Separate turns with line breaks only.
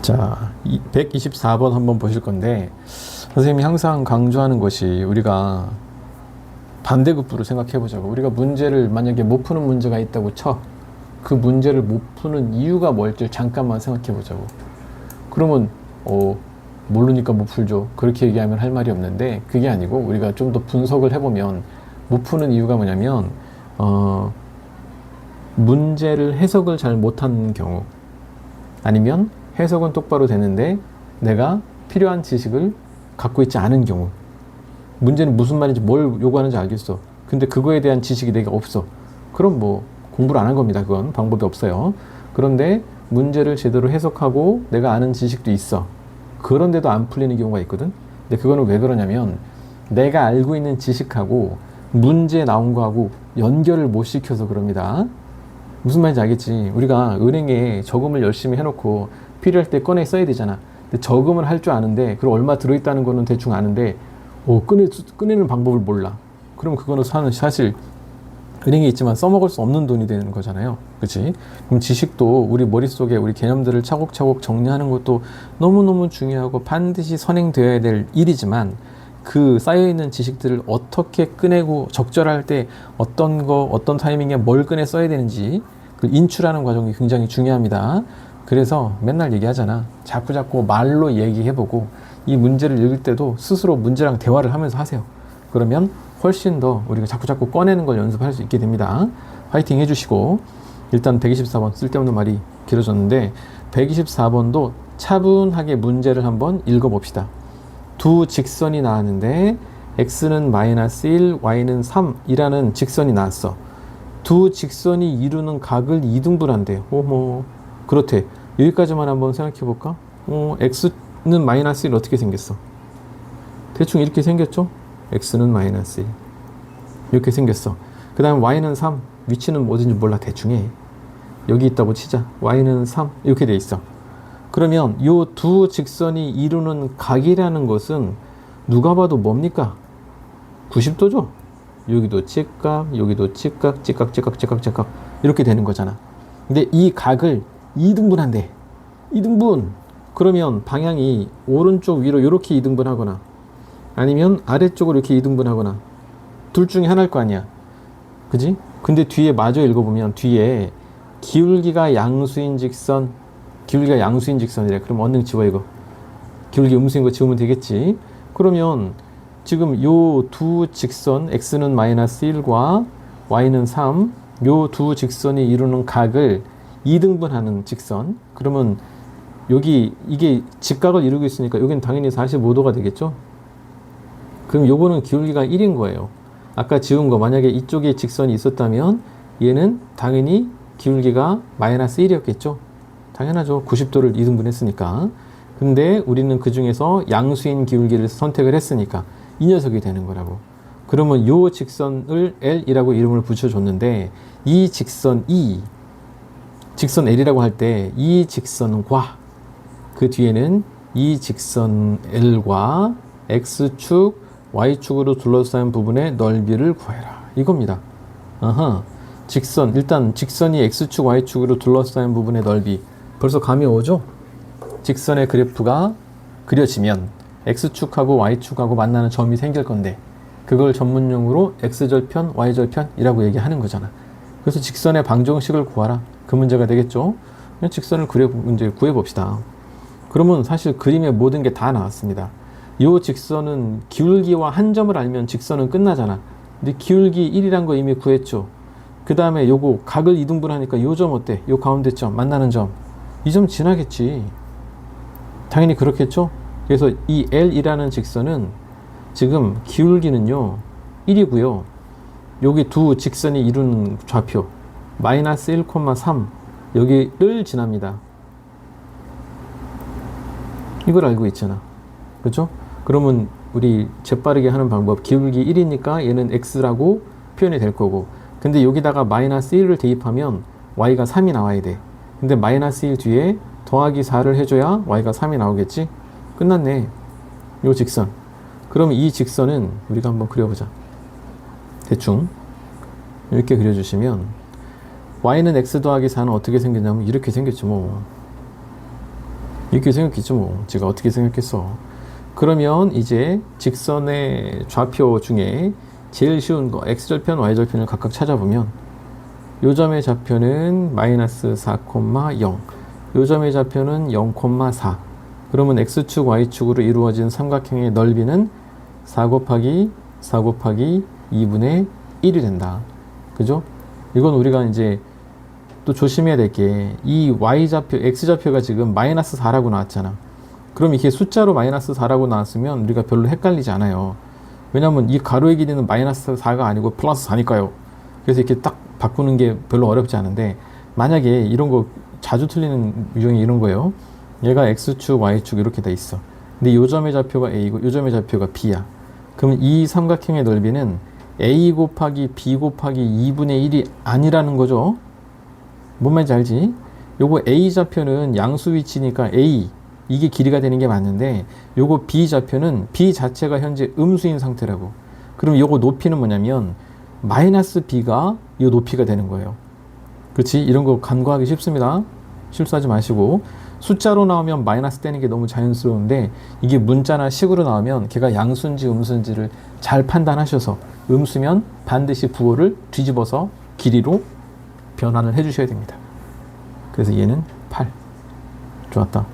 자, 124번 한번 보실 건데, 선생님이 항상 강조하는 것이 우리가 반대급부로 생각해 보자고. 우리가 문제를 만약에 못 푸는 문제가 있다고 쳐. 그 문제를 못 푸는 이유가 뭘지 잠깐만 생각해 보자고. 그러면 모르니까 못 풀죠. 그렇게 얘기하면 할 말이 없는데, 그게 아니고 우리가 좀 더 분석을 해보면 못 푸는 이유가 뭐냐면 문제를 해석을 잘 못하는 경우, 아니면 해석은 똑바로 되는데 내가 필요한 지식을 갖고 있지 않은 경우. 문제는 무슨 말인지 뭘 요구하는지 알겠어. 근데 그거에 대한 지식이 내가 없어. 그럼 뭐 공부를 안 한 겁니다. 그건 방법이 없어요. 그런데 문제를 제대로 해석하고 내가 아는 지식도 있어. 그런데도 안 풀리는 경우가 있거든. 근데 그거는 왜 그러냐면 내가 알고 있는 지식하고 문제에 나온 거하고 연결을 못 시켜서 그럽니다. 무슨 말인지 알겠지? 우리가 은행에 저금을 열심히 해놓고 필요할 때 꺼내 써야 되잖아. 근데 저금을 할 줄 아는데, 그리고 얼마 들어있다는 거는 대충 아는데, 꺼내는 방법을 몰라. 그럼 그거는 사실 은행에 있지만 써먹을 수 없는 돈이 되는 거잖아요. 그치? 그럼 지식도 우리 머릿속에 우리 개념들을 차곡차곡 정리하는 것도 너무너무 중요하고 반드시 선행되어야 될 일이지만, 그 쌓여있는 지식들을 어떻게 꺼내고 적절할 때 어떤 타이밍에 뭘 꺼내 써야 되는지 그 인출하는 과정이 굉장히 중요합니다. 그래서 맨날 얘기하잖아. 자꾸 말로 얘기해보고 이 문제를 읽을 때도 스스로 문제랑 대화를 하면서 하세요. 그러면 훨씬 더 우리가 자꾸 꺼내는 걸 연습할 수 있게 됩니다. 화이팅 해주시고, 일단 124번 쓸데없는 말이 길어졌는데 124번도 차분하게 문제를 한번 읽어봅시다. 두 직선이 나왔는데 x는 마이너스 1, y는 3이라는 직선이 나왔어. 두 직선이 이루는 각을 2등분한대. 오호, 그렇대. 여기까지만 한번 생각해 볼까? x는 마이너스 1 어떻게 생겼어? 대충 이렇게 생겼죠? x는 마이너스 1 이렇게 생겼어. 그 다음 y는 3, 위치는 어딘지 몰라. 대충 해. 여기 있다고 치자. y는 3 이렇게 돼 있어. 그러면 이 두 직선이 이루는 각이라는 것은 누가 봐도 뭡니까? 90도죠? 여기도 직각, 여기도 직각, 직각 이렇게 되는 거잖아. 근데 이 각을 2등분한대. 2등분. 그러면 방향이 오른쪽 위로 이렇게 2등분하거나 아니면 아래쪽으로 이렇게 2등분하거나 둘 중에 하나일 거 아니야. 그지? 근데 뒤에 마저 읽어보면 뒤에 기울기가 양수인 직선이래. 그럼 언능 지워 이거. 기울기 음수인 거 지우면 되겠지. 그러면 지금 요 두 직선 x는 마이너스 1과 y는 3, 요 두 직선이 이루는 각을 2등분하는 직선. 그러면 여기 이게 직각을 이루고 있으니까 여기는 당연히 45도가 되겠죠. 그럼 요거는 기울기가 1인 거예요. 아까 지운 거 만약에 이쪽에 직선이 있었다면 얘는 당연히 기울기가 마이너스 1이었겠죠. 당연하죠. 90도를 2등분 했으니까. 근데 우리는 그 중에서 양수인 기울기를 선택을 했으니까 이 녀석이 되는 거라고. 그러면 요 직선을 L이라고 이름을 붙여줬는데 이 직선 직선 L이라고 할 때 이 직선과 그 뒤에는 이 직선 L과 X축, Y축으로 둘러싸인 부분의 넓이를 구해라. 이겁니다. 일단 직선이 X축, Y축으로 둘러싸인 부분의 넓이. 벌써 감이 오죠? 직선의 그래프가 그려지면 X축하고 Y축하고 만나는 점이 생길 건데 그걸 전문용어로 X절편, Y절편이라고 얘기하는 거잖아. 그래서 직선의 방정식을 구하라. 그 문제가 되겠죠? 직선을 구해봅시다. 그러면 사실 그림의 모든 게 다 나왔습니다. 이 직선은 기울기와 한 점을 알면 직선은 끝나잖아. 근데 기울기 1이란 거 이미 구했죠. 그 다음에 요거 각을 2등분하니까 요 점 어때? 요 가운데 점, 만나는 점. 이 점 지나겠지. 당연히 그렇겠죠? 그래서 이 L이라는 직선은 지금 기울기는요 1이고요. 여기 두 직선이 이루는 좌표 마이너스 1,3 여기를 지납니다. 이걸 알고 있잖아. 그렇죠? 그러면 우리 재빠르게 하는 방법, 기울기 1이니까 얘는 X라고 표현이 될 거고, 근데 여기다가 마이너스 1을 대입하면 Y가 3이 나와야 돼. 근데 마이너스 1 뒤에 더하기 4를 해줘야 Y가 3이 나오겠지? 끝났네. 요 직선. 그럼 이 직선은 우리가 한번 그려보자. 대충 이렇게 그려주시면 Y는 X 더하기 4는 어떻게 생겼냐면 이렇게 생겼죠. 뭐 이렇게 생겼겠죠 뭐. 제가 어떻게 생겼겠어. 그러면 이제 직선의 좌표 중에 제일 쉬운 거 x절편, y절편을 각각 찾아보면 요 점의 좌표는 마이너스 4,0, 요 점의 좌표는 0,4. 그러면 x축, y축으로 이루어진 삼각형의 넓이는 4 곱하기 4 곱하기 2분의 1이 된다. 그죠? 이건 우리가 이제 또 조심해야 될 게 이 y좌표, x좌표가 지금 마이너스 4라고 나왔잖아. 그럼 이게 숫자로 마이너스 4라고 나왔으면 우리가 별로 헷갈리지 않아요. 왜냐면 이 가로의 길이는 마이너스 4가 아니고 플러스 4니까요. 그래서 이렇게 딱 바꾸는 게 별로 어렵지 않은데, 만약에 이런 거 자주 틀리는 유형이 이런 거예요. 얘가 x축, y축 이렇게 돼 있어. 근데 요 점의 좌표가 a고 요 점의 좌표가 b야. 그럼 이 삼각형의 넓이는 a 곱하기 b 곱하기 2분의 1이 아니라는 거죠. 뭔 말인지 알지? 요거 a 좌표는 양수 위치니까 a, 이게 길이가 되는 게 맞는데, 요거 b 좌표는 b 자체가 현재 음수인 상태라고. 그럼 요거 높이는 뭐냐면 마이너스 b가 요 높이가 되는 거예요. 그렇지? 이런 거 간과하기 쉽습니다. 실수하지 마시고. 숫자로 나오면 마이너스 떼는 게 너무 자연스러운데, 이게 문자나 식으로 나오면 걔가 양수인지 음수인지를 잘 판단하셔서, 음수면 반드시 부호를 뒤집어서 길이로 변환을 해 주셔야 됩니다. 그래서 얘는 8. 좋았다.